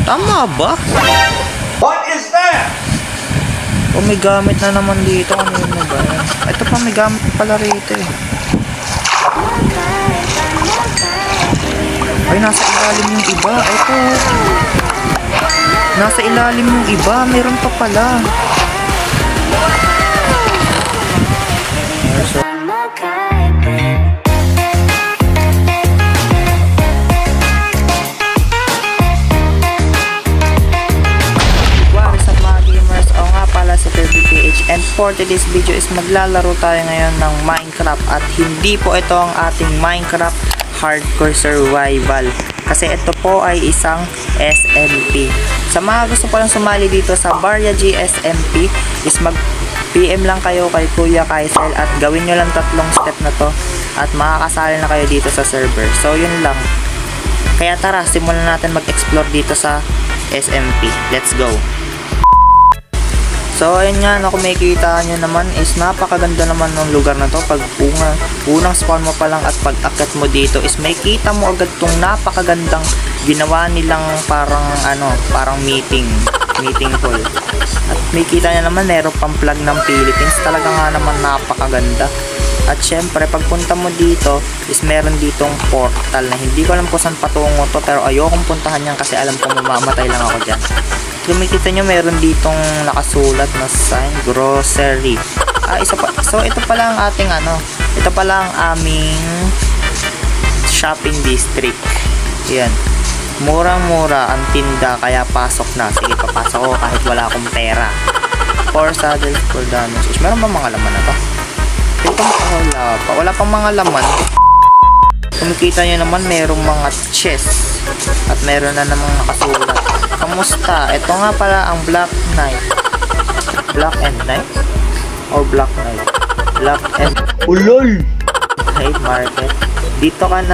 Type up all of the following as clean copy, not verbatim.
Tama ba? What is that? O may gamit na naman dito. Kanina ba? Ito pa may gamit pala rito eh. Ay, nasa ilalim yung iba. Ito. Nasa ilalim yung iba. Meron pa pala. And for today's video is maglalaro tayo ngayon ng Minecraft at hindi po ito ang ating Minecraft Hardcore Survival kasi ito po ay isang SMP. Sa mga gusto po lang sumali dito sa Barya G SMP is mag PM lang kayo kay Kuya Kaisel at gawin nyo lang 3 step na to at makakasali na kayo dito sa server. So yun lang. Kaya tara, simulan natin mag-explore dito sa SMP. Let's go! So ayun nga, kung makikita nyo naman is napakaganda naman ng lugar na to. Pag unang spawn mo pa lang at pag akit mo dito is may kita mo agad tong napakagandang ginawa nilang parang meeting hall. At may kita nyo naman meron pang flag ng Philippines. Talaga nga naman napakaganda. At syempre pagpunta mo dito is meron ditong portal na hindi ko alam kung saan patungo to, pero ayokong puntahan yan kasi alam ko mamamatay lang ako dyan. Kung makikita nyo meron ditong nakasulat na sign, grocery. Isa pa. So ito pala ang ating ito pala ang aming shopping district. Yan. Murang-mura ang tinda kaya pasok na. Sige, papasok ko kahit wala akong pera. 4 saddles for damage. Meron ba mga laman na to? Ito wala pang mga laman. Kung makikita nyo naman merong mga chest at meron na namang nakasulat. Kamusta? Ito nga pala ang Black Knight. Black and Knight? Or Black Knight? Black and Ulol! Knight Market. Dito ka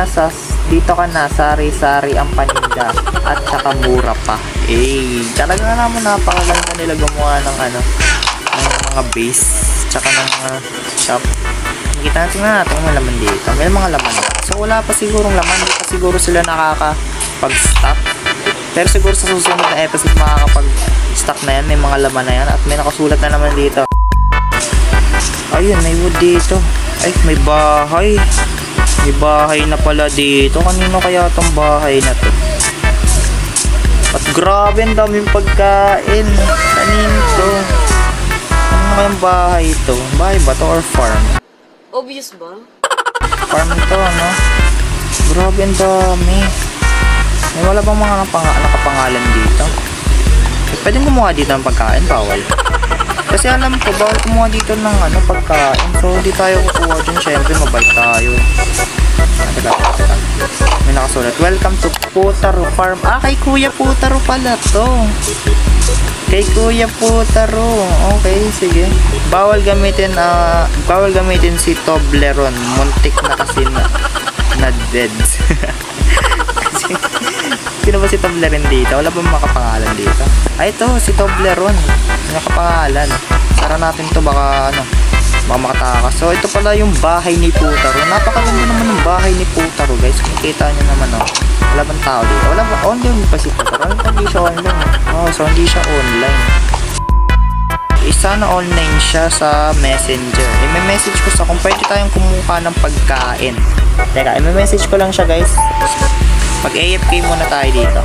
na sari-sari ang paninda at saka mura pa. Talaga naman napakaganda nila gumawa ng mga base tsaka ng mga shop. Makita natin may laman dito. May mga laman na. So wala pa sigurong laman. Hindi pa siguro sila nakakapag-stock. Pero siguro sa susunod na episode makakapag-stock na yan. May mga laman na yan. At may nakasulat na naman dito. Ayun, may wood dito. Ay, may bahay. May bahay na pala dito. Kanino kaya itong bahay na to? At grabe, ang daming pagkain. Kanino to? Ano kayang bahay ito? Bahay ba to or farm? Obvious ba? Farm ito, Grabe, ang dami. May wala bang mga nakapangalan dito? Pwedeng gumawa dito ng pagkain, bawal. Kasi alam ko, bawal kumuha dito ng pagkain. So, hindi tayo kukuha dyan. Siyempre, mabait tayo. Teka. May nakasulat. Welcome to Putaro Farm. Kay Kuya Putaro pala to. Kay Kuya Putaro. Okay, sige. Bawal gamitin si Toblerone. Muntik na kasi na dead. Sino ba si Toblerone dito? Wala bang makapangalan dito? Ito, si Toblerone. Nakapangalan. Sara natin to baka makatakas. So, ito pala yung bahay ni Putaro. Napakaganda naman ng bahay ni Putaro, guys. Makikita nyo naman, wala bang tao dito? Wala ba? Online pa si Putaro? Hindi siya online. So hindi siya online. Isa na online siya sa Messenger. May message ko sa kung pwede tayong kumuha ng pagkain. Teka, may message ko lang siya, guys. Pag AFK muna tayo dito.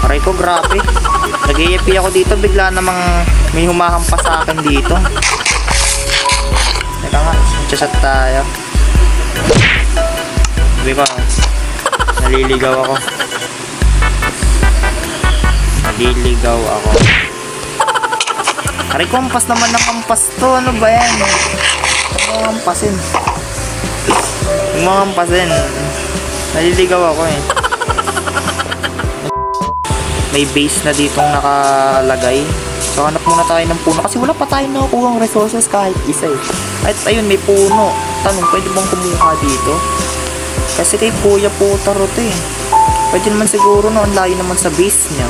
Aray ko, grabe. Nag-AFK ako dito, bigla namang may humahampas sa akin dito. Teka nga, chat tayo. Sabi ko, naliligaw ako. Aray ko, ampas naman ng ampas to. Ano ba yan? Ampasin. Naliligaw ako eh. May base na ditong nakalagay. So hanap muna tayo ng puno. Kasi wala pa tayong nakukuha ng resources kahit isa eh. At ayun, may puno. Tanong, pwede bang kumuha dito? Kasi kay Kuya Putaro to eh. Pwede naman siguro ang layo naman sa base niya.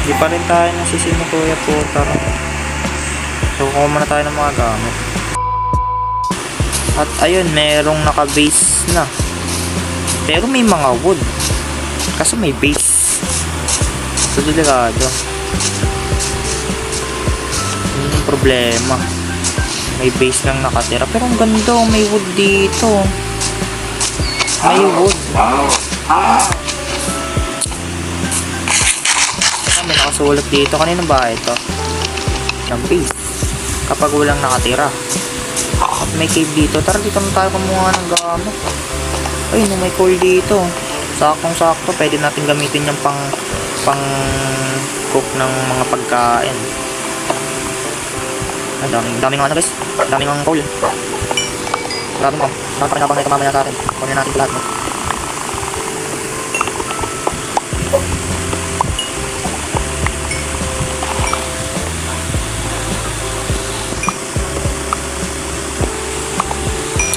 Di pa rin tayo nasisi ni Kuya Putar. So kuha muna tayo ng mga gamit. At ayun, merong naka-base na. Pero may mga wood. Kaso may base. So delikado. Yun yung problema. May base lang nakatira. Pero ang ganda, may wood dito. May wood. May nakasulat dito. Kanino ba ito? Ng base. Kapag walang nakatira. At may cave dito. Tara, dito na tayo kumuha ng gamit. Ay, no, may coal dito. Saktong-sakto. Pwede natin gamitin yung pang cook ng mga pagkain. Ay, daming ano guys. Daming ang coal. Grabe mo. Nakapakinabang na ito mamaya sa atin. Kunin natin ito lahat mo.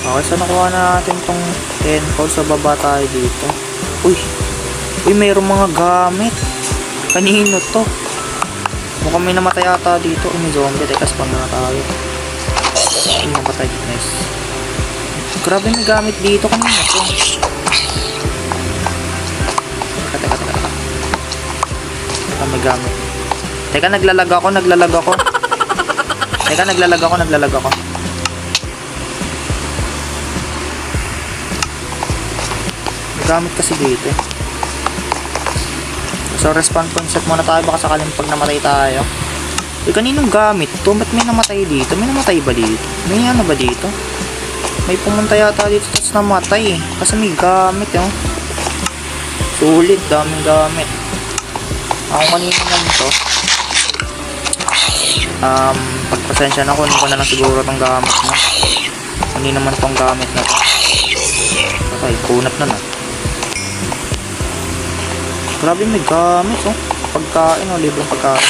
Okay, so nakuha na natin tong 10 coal. Sa baba tayo dito. Uy, mayroong mga gamit. Kanino to? Mukhang may namatay ata dito. May zombie. Teka, spawn na tayo. Ay, napatay. Nice. Grabe, may gamit dito. Kanino to? Teka, may gamit. Teka, naglalag ako. Teka, naglalag ako. Gamit kasi dito. So respawn point set muna tayo, baka sakaling pag namatay tayo. Kaninong gamit to? Ba't may namatay dito? May namatay ba dito? May ano ba dito? May pumunta yata dito tapos namatay. Kasi may gamit sulit, daming gamit. Ako kanina lang to. Pagpasensya na, kunin ko na lang siguro tong gamit na. Hindi naman tong gamit na to. Okay, kunat na na. Grabe, may gamit pagkain libreng pagkain.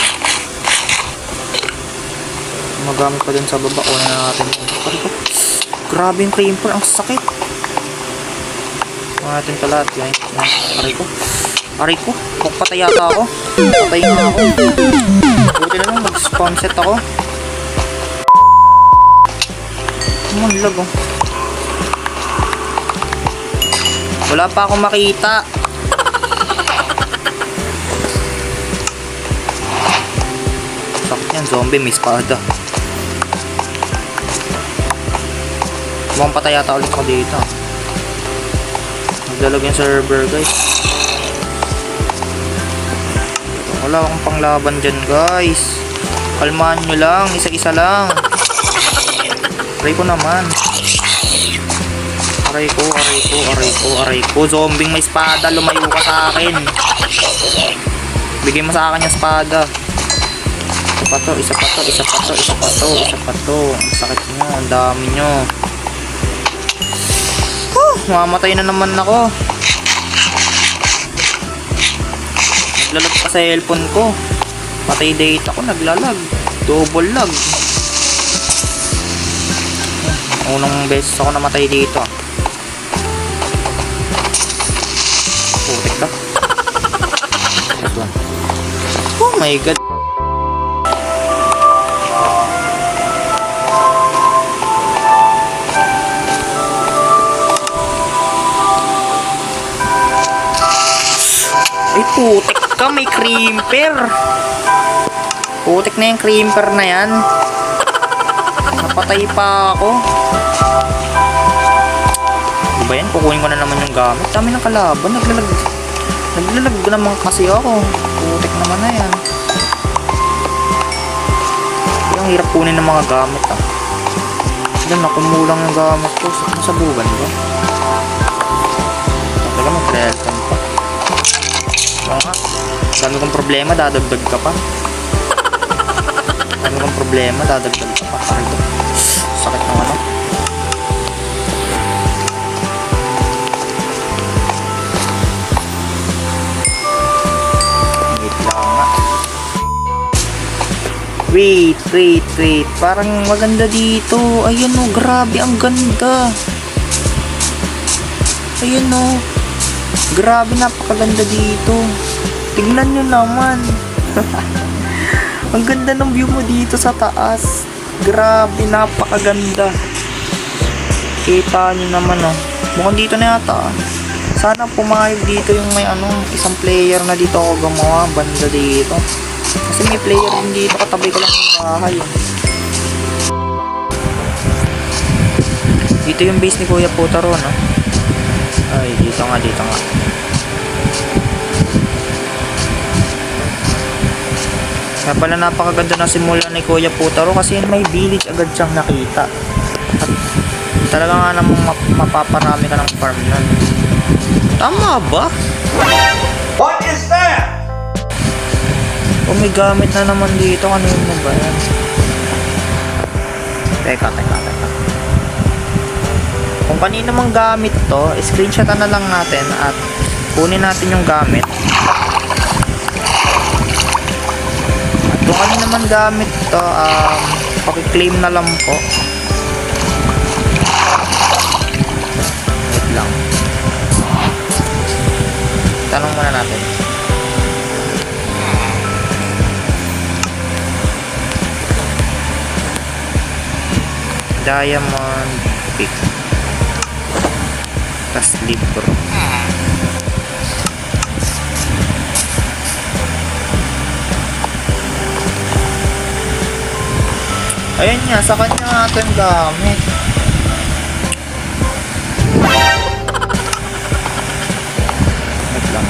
Magamit pa din sa baba. Una na natin yun. Grabe yung creeper, ang sakit. Una natin ito lahat. Yan. Aray ko, patay yata ako. Patay nga ako. Buti na lang, mag-spawn set ako. Lag wala pa akong makita. Sakit yan, zombie, may espada. Mukhang patay yata ulit ako dito. Naglalag yung server guys. Wala akong panglaban dyan guys. Kalmahan nyo lang, isa-isa lang. Aray ko naman. Aray ko. Zombing may espada, lumayo ka sa akin. Bigay mo sa akin yung espada. Isa pa to. Ang sakit nyo, ang dami nyo. Mamatay na naman ako. Naglalag pa sa cellphone ko. Patay data ko, naglalag. Double lag. Unang beses ako namatay dito. Putik ka. Oh my god. Ay, putik ka, may creeper. Putik na yung creeper na yan. Napatay pa ako. Diba yan? Kukunin ko na naman yung gamit. Dami ng kalaban. Naglalag naman kasi ako. Putik naman na yan. Yung hirap kunin ng mga gamit Diyan, nakumulang yung gamit ko. Nasabugan ba? Talaga mag-relton pa. Dami kong problema, dadagdag ka pa. Sakit ng ano. Wait. Parang maganda dito. Ayan grabe, ang ganda. Ayan grabe, napakaganda dito. Tignan nyo naman. Ang ganda ng view mo dito sa taas. Grabe, napakaganda. Kita nyo naman oh. Mukhang dito na yata ah. Sana pumayag dito yung may isang player na dito ako gumawa. Banda dito. Kasi may player din dito. Katabi ko lang yung bahay eh. Dito yung base ni Kuya Putaro, no? Ay, dito nga. Kaya pala napakaganda na simula ni Kuya Putaro kasi may village agad siyang nakita. At talaga nga namang mapaparami ka ng farm nun. Tama ba? What is that? O may gamit na naman dito. Kanino na ba yan? Teka. Kung kanino mang gamit to, screenshotan na lang natin at kunin natin yung gamit. At kung kanino naman gamit to, paki-claim na lang po. Wait lang. Tanong muna natin. Diamond pick. Tas libro. Ayan nga, sa kanya nga ito yung gamit. Wait lang.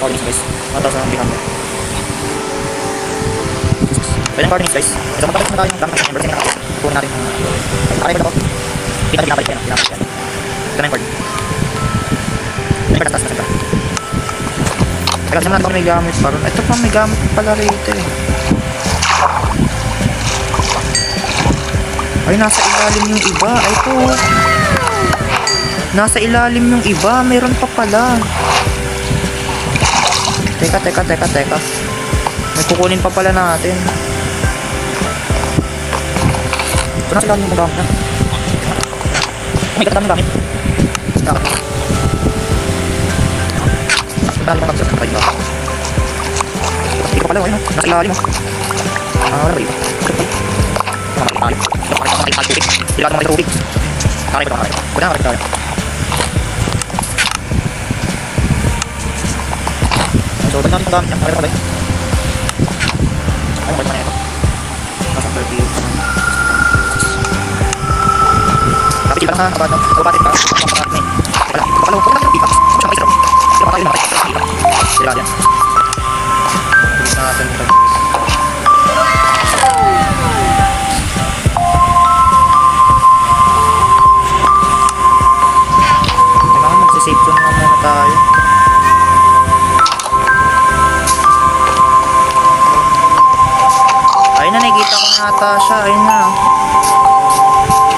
Recording space 1,300. Pwede recording space. Ito matapos na tayo ng gamit ng members. Kunin natin yung nakakaya ko na po. Kita na pinapalik yan. Ito na yung cord. Ito yung tatas na senta. Teka, siya natin may gamit pa ron. Ito pa may gamit pala rito eh. Ay, nasa ilalim yung iba. Ay, ito. Nasa ilalim yung iba. Mayroon pa pala. Teka. May kukunin pa pala natin. Ito na sila yung gamit na. May katami gamit. Dali pa kapsa. Ito pala, ayun. Nasa ilalim. Wala ba dito? Sila naman may tubig. Karay pa. Kuda na karay. So, ba't natin gamit yan? Karay pa ba yun? Ayun, ba't na ito? Nasa 30. Kapit lang ha, kapatid. Kapatid pa. Kapatid na eh. Wala. Kapalo. Huwag natin ang pika. Huwag siya makisarap. Sila pa tayo na makisarap. Sila dyan. Hindi natin ito. Save zone nga muna tayo. Ayun na, nakikita ko na ata siya. Ayun na.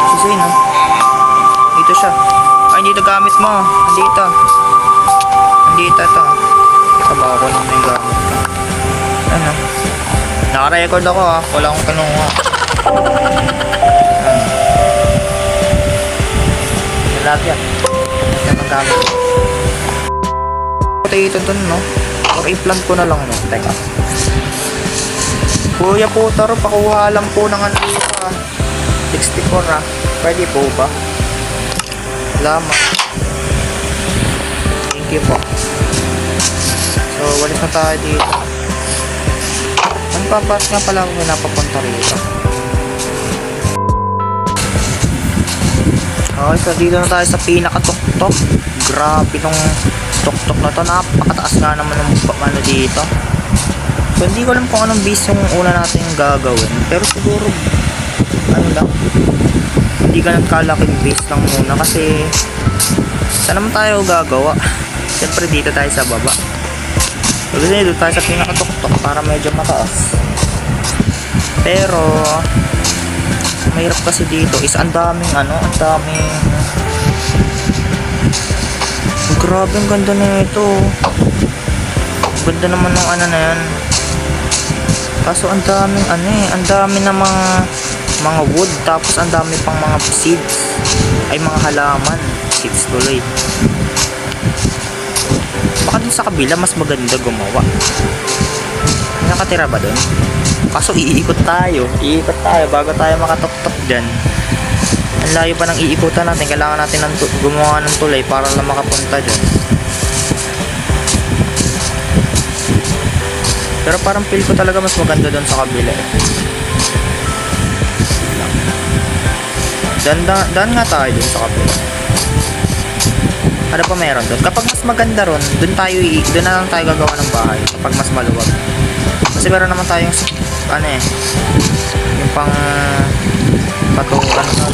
Susuin ha. Dito siya. Ay, dito gamit mo. Andito. Andito ito. Ito ba ako nung may gamit ka? Ano? Naka-record ako ha. Wala akong kinuha. Lahat yan. Gamit. Potato dun, no? Or i-plant ko na lang, no? Teka. Kuya Putaro, pakuha lang po ng dito, 64, ha? Pwede po ba? Salamat. Thank you po. So, walis na tayo dito. Ano pa ba't nga pala kung napapunta rito? Okay, so dito na tayo sa pinaka-tok-tok. Grabe nung tok-tok na to. Napakataas nga naman ng ano dito. So hindi ko alam kung anong base yung una natin gagawin. Pero siguro ano lang, hindi ganun kalaking base lang muna. Kasi saan naman tayo gagawa? Siyempre dito tayo sa baba. So gusto nyo dito tayo sa pinaka-tok-tok para medyo mataas. Pero mahirap kasi dito is ang daming grabe ang ganda na ito. Ganda naman ng ano na yan. Kaso ang daming ano eh, ang dami na mga wood, tapos ang dami pang mga seeds. Ay, mga halaman. Seeds tuloy. Baka dun sa kabila mas maganda gumawa. May nakatira ba dun? Kaso iikot tayo bago tayo makatok-tok dyan. Ang layo pa ng iikutan natin. Kailangan natin gumawa ng tulay para lang makapunta dyan. Pero parang feel ko talaga mas maganda doon sa kabila. Dan nga tayo doon sa kabila. Ano pa meron doon? Kapag mas maganda ron, doon na lang tayo gagawa ng bahay. Kapag mas maluwag. Kasi meron naman tayong ano eh, yung pang patukan na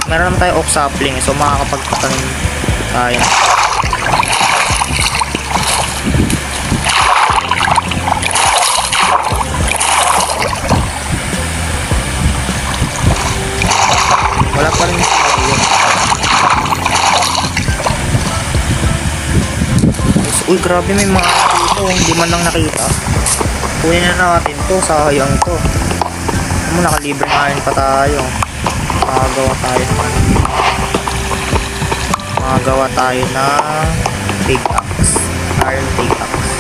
meron naman tayo oak sapling, so makakapagpatanim tayo. Wala pa rin yun. Uy, grabe, may mga dito, hindi man lang nakita. Kunin na natin to, sayang to. Nakalibre nga rin pa tayo. Makagawa tayo ng pickaxe, iron pickaxe.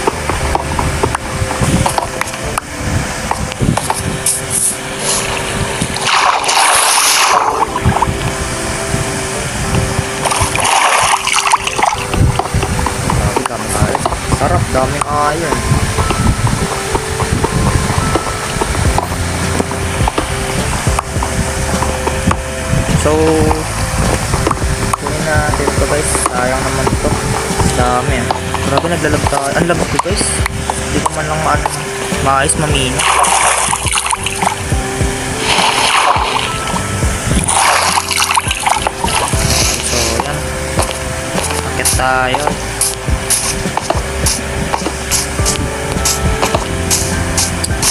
Sarap, daming iron. So, kunin natin ito guys. Sayang naman ito. Dami ah. Grabe, naglalag tayo. Ang lagak ko guys. Hindi ko man lang maayos mamina. So, yan. Akit tayo.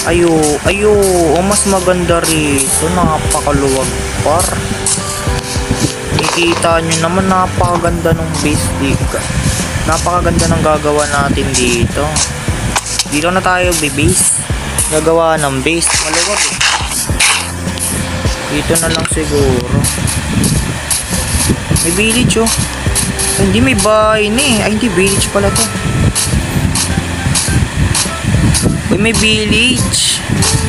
Ayo, mas maganda rito, napakaluwag par. Nakikita nyo naman, napakaganda ng base dito. Napakaganda ng gagawa natin dito. Dito na tayo base. Gagawa ng base, maluwag eh. Dito na lang siguro. May village oh. Hindi, may bahay na eh. Ay, hindi, village pala to. Uy, may village.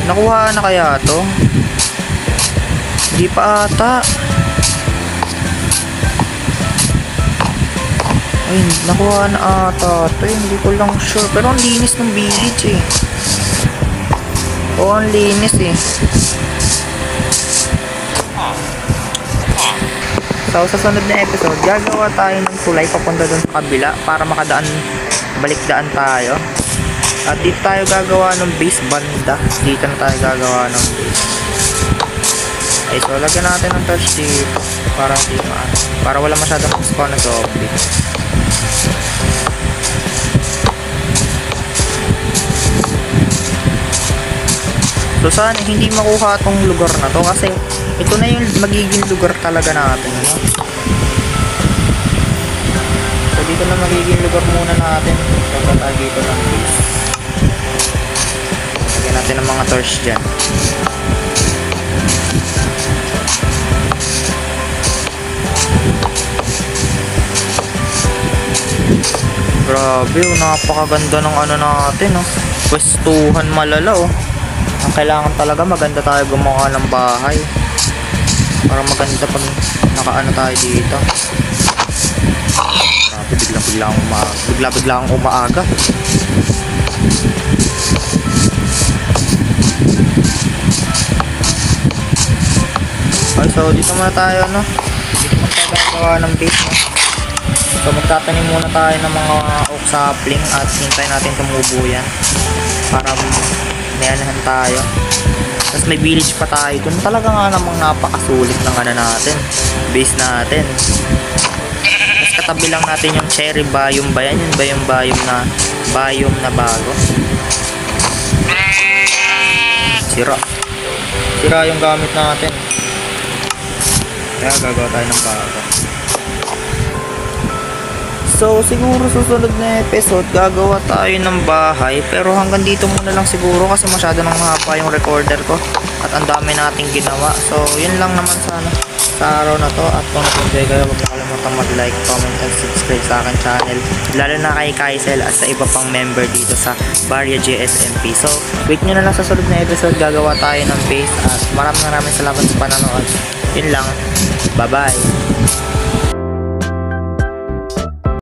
Nakuha na kaya to? Hindi pa ata. Ay, nakuha na ata to. Hindi ko lang sure. Pero ang linis ng village eh. Oo, ang linis eh. So, sa sunod na episode, gagawa tayo ng tulay papunta dun sa kabila para makadaan, balikdaan tayo. At dito tayo gagawa ng base banda. Dito na tayo gagawa ng base. Okay, so lagyan natin ng torch dito para hindi para wala masyadong spawn na zombie. So sana hindi makuha tong lugar na to kasi ito na yung magiging lugar talaga natin, no? So dito na magiging lugar muna natin. Punta tayo dito ng base. Lagyan natin ng mga torch dyan. Grabe, napakaganda ng ano natin, oh. Pwestuhan malala, oh. Ang kailangan talaga maganda tayo gumawa ng bahay para maganda pag nakaano tayo dito. Grabe, biglang umaaga. Okay, so dito muna tayo, no? Dito muna tayo gagawa ng base, no? So magtatanim muna tayo ng mga oak sapling at hintayin natin tumubo yan para mayanahan tayo. Tapos may village pa tayo dun. Talaga nga namang napakasulit ng ano natin, base natin. Tapos katabi lang natin yung cherry biome ba yan? Yun ba yung biome na bago? Sira yung gamit natin. Kaya gagawa tayo ng bago. So, siguro susunod na episode, gagawa tayo ng bahay. Pero hanggang dito muna lang siguro kasi masyado nang mahaba yung recorder ko. At ang dami nating ginawa. So, yun lang naman sana sa araw na to. At kung nag-enjoy kayo, huwag nakalimutan mag-like, comment, and subscribe sa akin channel. Lalo na kay Kaisel at sa iba pang member dito sa Barya JSMP. So, wait nyo na lang sa sunod na episode. Gagawa tayo ng base. At maraming salamat sa panonood. Yun lang. Bye-bye.